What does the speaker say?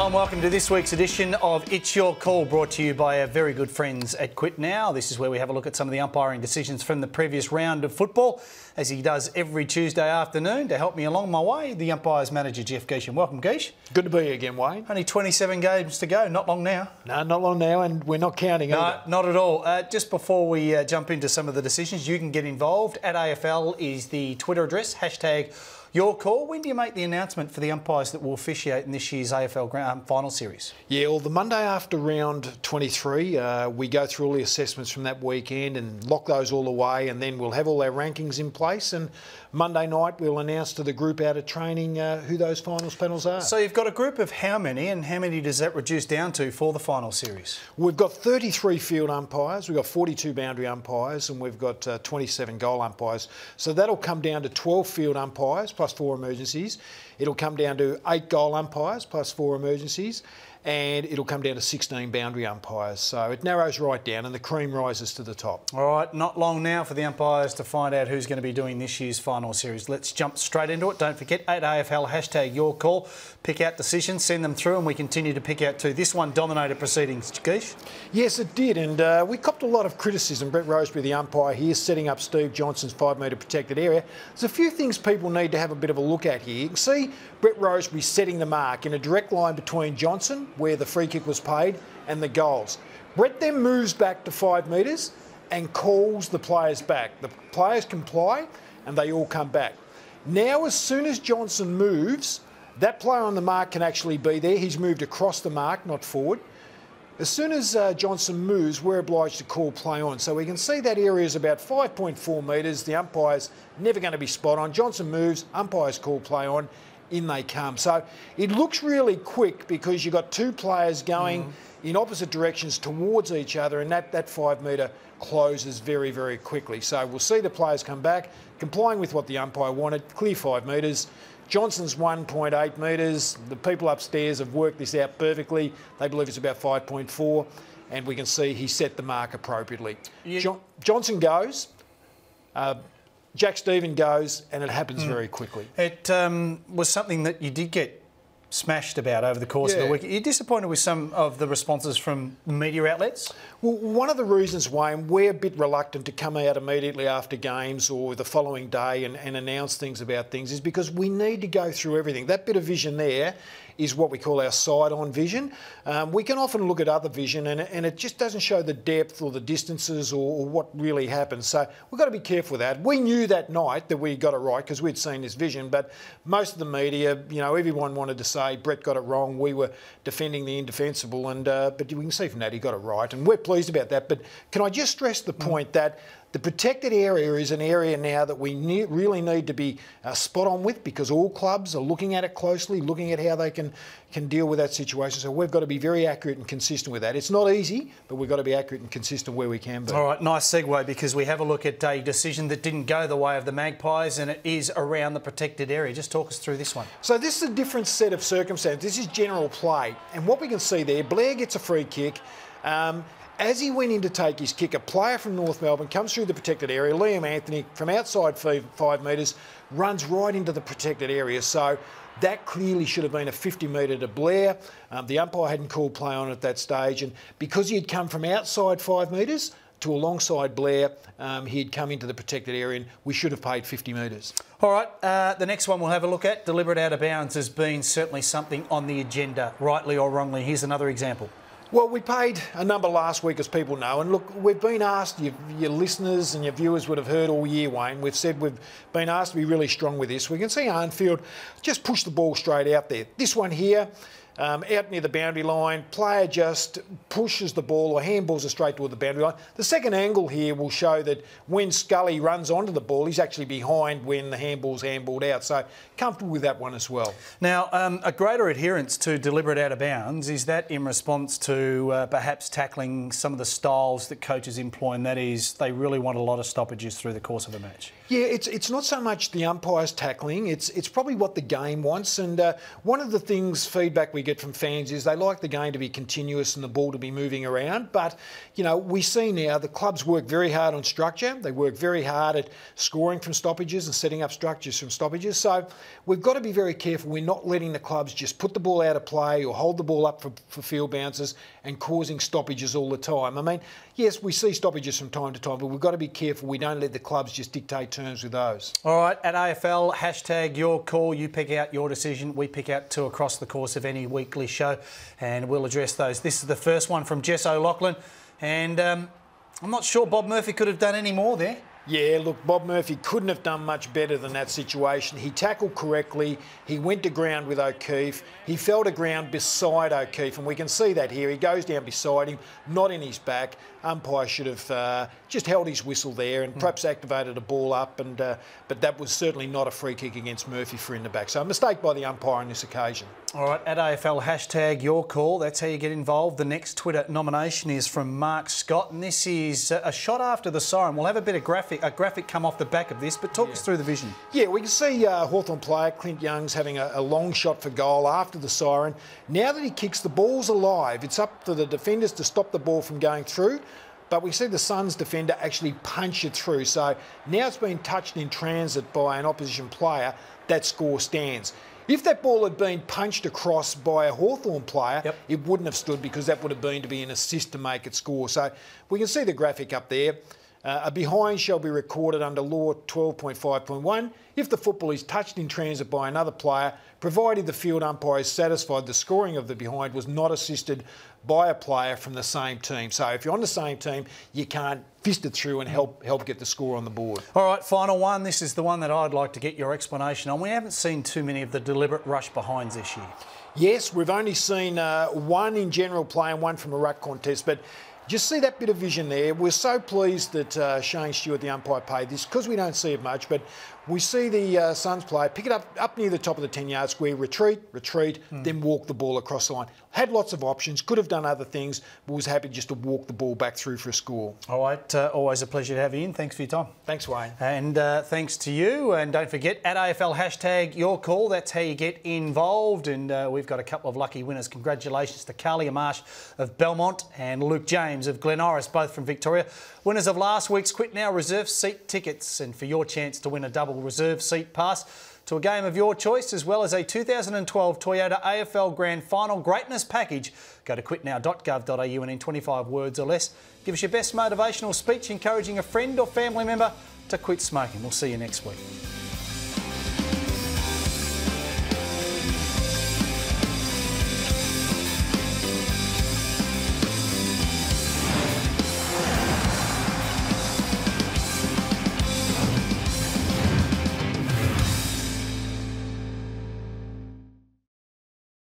Hello and welcome to this week's edition of It's Your Call, brought to you by our very good friends at Quit Now. This is where we have a look at some of the umpiring decisions from the previous round of football, as he does every Tuesday afternoon. To help me along my way, the Umpires manager, Jeff Glesch. Welcome, Glesch. Good to be here again, Wayne. Only 27 games to go, not long now. No, not long now, and we're not counting either. No, not at all. Just before we jump into some of the decisions, you can get involved. At AFL is the Twitter address, hashtag Your Call. When do you make the announcement for the umpires that will officiate in this year's AFL final series? Yeah, well, the Monday after round 23, we go through all the assessments from that weekend and lock those all away, and then we'll have all our rankings in place. And Monday night, we'll announce to the group out of training who those finals panels are. So you've got a group of how many, and how many does that reduce down to for the final series? We've got 33 field umpires, we've got 42 boundary umpires, and we've got 27 goal umpires. So that'll come down to 12 field umpires plus 4 emergencies. It'll come down to 8 goal umpires plus 4 emergencies, and it'll come down to 16 boundary umpires. So it narrows right down and the cream rises to the top. All right, not long now for the umpires to find out who's going to be doing this year's final series. Let's jump straight into it. Don't forget, at AFL, hashtag Your Call. Pick out decisions, send them through, and we continue to pick out two. This one dominated proceedings, Glesch. Yes, it did, and we copped a lot of criticism. Brett Roseberry, the umpire here, setting up Steve Johnson's 5-metre protected area. There's a few things people need to have a bit of a look at here. You can see Brett Roseberry setting the mark in a direct line between Johnson, where the free kick was paid, and the goals. Brett then moves back to 5 metres and calls the players back. The players comply and they all come back. Now, as soon as Johnson moves, that player on the mark can actually be there. He's moved across the mark, not forward. As soon as Johnson moves, we're obliged to call play on. So we can see that area is about 5.4 metres. The umpire's never going to be spot on. Johnson moves, umpires call play on, in they come. So it looks really quick because you've got two players going in opposite directions towards each other, and that 5 metre closes very, very quickly. So we'll see the players come back, complying with what the umpire wanted, clear 5 metres. Johnson's 1.8 metres. The people upstairs have worked this out perfectly. They believe it's about 5.4, and we can see he set the mark appropriately. Yeah. Johnson goes. Jack Stephen goes, and it happens very quickly. It was something that you did get smashed about over the course of the week. Are you disappointed with some of the responses from media outlets? Well, one of the reasons, Wayne, we're a bit reluctant to come out immediately after games or the following day and announce things about things is because we need to go through everything. That bit of vision there is what we call our side-on vision. We can often look at other vision and it just doesn't show the depth or the distances or what really happens. So we've got to be careful with that. We knew that night that we got it right because we'd seen this vision, but most of the media, you know, everyone wanted to say Brett got it wrong. We were defending the indefensible, and but we can see from that he got it right, and we're pleased about that. But can I just stress the point that the protected area is an area now that we really need to be spot on with, because all clubs are looking at it closely, looking at how they can deal with that situation. So we've got to be very accurate and consistent with that. It's not easy, but we've got to be accurate and consistent where we can be. All right, nice segue, because we have a look at a decision that didn't go the way of the Magpies, and it is around the protected area. Just talk us through this one. So this is a different set of circumstances. This is general play. And what we can see there, Blair gets a free kick. As he went in to take his kick, a player from North Melbourne comes through the protected area. Liam Anthony, from outside 5 metres, runs right into the protected area. So that clearly should have been a 50 metre to Blair. The umpire hadn't called play on at that stage. And because he had come from outside 5 metres to alongside Blair, he had come into the protected area, and we should have paid 50 metres. All right, the next one we'll have a look at, deliberate out of bounds, has been certainly something on the agenda, rightly or wrongly. Here's another example. Well, we paid a number last week, as people know, and look, we've been asked, your listeners and your viewers would have heard all year, Wayne, we've said we've been asked to be really strong with this. We can see Arnfield just push the ball straight out there. This one here, out near the boundary line, player just pushes the ball or handballs it straight toward the boundary line. The second angle here will show that when Scully runs onto the ball, he's actually behind when the handball's handballed out. So comfortable with that one as well. Now, a greater adherence to deliberate out of bounds, is that in response to perhaps tackling some of the styles that coaches employ, and that is they really want a lot of stoppages through the course of a match? Yeah, it's not so much the umpire's tackling, it's probably what the game wants. And one of the things, feedback we get get from fans is they like the game to be continuous and the ball to be moving around. But, you know, we see now the clubs work very hard on structure. They work very hard at scoring from stoppages and setting up structures from stoppages. So we've got to be very careful. We're not letting the clubs just put the ball out of play or hold the ball up for field bounces and causing stoppages all the time. I mean, yes, we see stoppages from time to time, but we've got to be careful. We don't let the clubs just dictate terms with those. All right, at AFL, hashtag your call. You pick out your decision. We pick out two across the course of any weekly show, and we'll address those. This is the first one from Jess O'Loughlin, and I'm not sure Bob Murphy could have done any more there. Yeah, look, Bob Murphy couldn't have done much better than that situation. He tackled correctly. He went to ground with O'Keefe. He fell to ground beside O'Keefe, and we can see that here. He goes down beside him, not in his back. Umpire should have just held his whistle there and perhaps activated a ball up, but that was certainly not a free kick against Murphy for in the back. So a mistake by the umpire on this occasion. All right, at AFL, hashtag your call. That's how you get involved. The next Twitter nomination is from Mark Scott, and this is a shot after the siren. We'll have a bit of graphic come off the back of this, but talk us through the vision. Yeah, we can see Hawthorn player Clint Young's having a long shot for goal after the siren. Now that he kicks, the ball's alive. It's up to the defenders to stop the ball from going through, but we see the Suns defender actually punch it through. So now it's been touched in transit by an opposition player. That score stands. If that ball had been punched across by a Hawthorn player, it wouldn't have stood because that would have been to be an assist to make it score. So we can see the graphic up there. A behind shall be recorded under law 12.5.1 if the football is touched in transit by another player, provided the field umpire is satisfied the scoring of the behind was not assisted by a player from the same team. So if you're on the same team, you can't fist it through and help get the score on the board. All right, final one. This is the one that I'd like to get your explanation on. We haven't seen too many of the deliberate rush behinds this year. Yes, we've only seen one in general play and one from a ruck contest, but just see that bit of vision there. We're so pleased that Shane Stewart, the umpire, paid this because we don't see it much, but we see the Suns player pick it up near the top of the 10-yard square, retreat, then walk the ball across the line. Had lots of options, could have done other things, but was happy just to walk the ball back through for a score. All right, always a pleasure to have you in. Thanks for your time. Thanks, Wayne. And thanks to you. And don't forget, at AFL, hashtag your call. That's how you get involved. And we've got a couple of lucky winners. Congratulations to Carlia Marsh of Belmont and Luke James of Glen Iris, both from Victoria. Winners of last week's Quit Now reserve seat tickets. And for your chance to win a double reserve seat pass to a game of your choice, as well as a 2012 Toyota AFL Grand Final Greatness Package, go to quitnow.gov.au and in 25 words or less, give us your best motivational speech encouraging a friend or family member to quit smoking. We'll see you next week.